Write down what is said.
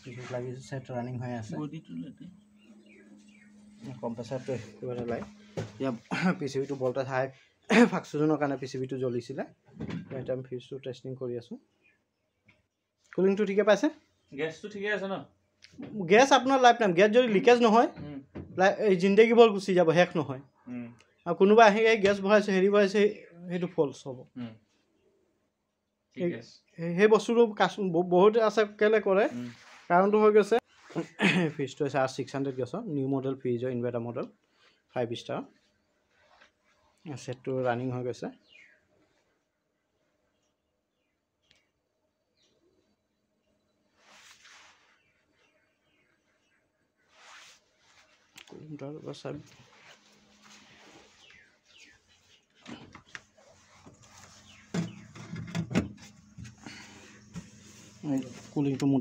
পিছত লাগিছে set running হৈ আছে বডিটো লেতে কম্প্ৰেছৰটো একেবাৰে লাই ইয়া পিচিবিটো ভল্টেজ হাই ফাক্সজনৰ কাৰণে পিচিবিটো জ্বলিছিলে এতিয়া আমি ফিউজটো টেষ্টিং কৰি আছো কুলিংটো ঠিকে পাইছে গেছটো ঠিকে আছে ন গেছ আপোনাৰ লাইফ টাইম গেছ যদি লিকেজ নহয় এই জিন্দেগী ভৰ গুচি যাব শেষ নহয় আৰু কোনোবা আহি গেছ ভৰাইছে হেৰি ভৰাইছে সেইটো ফলছ হ'ব ঠিক আছে সেই বস্তুটো বহুত আছে কেলে কৰে কাৰণটো হৈ গৈছে ফ্ৰিজটো আছে R600 গেছৰ নিউ মডেল ফ্ৰিজৰ ইনভাৰ্টাৰ মডেল 5 ষ্টাৰ সেটটো ৰানিং হৈ গৈছে কুলিংটাৰ বসাই কুলিংটো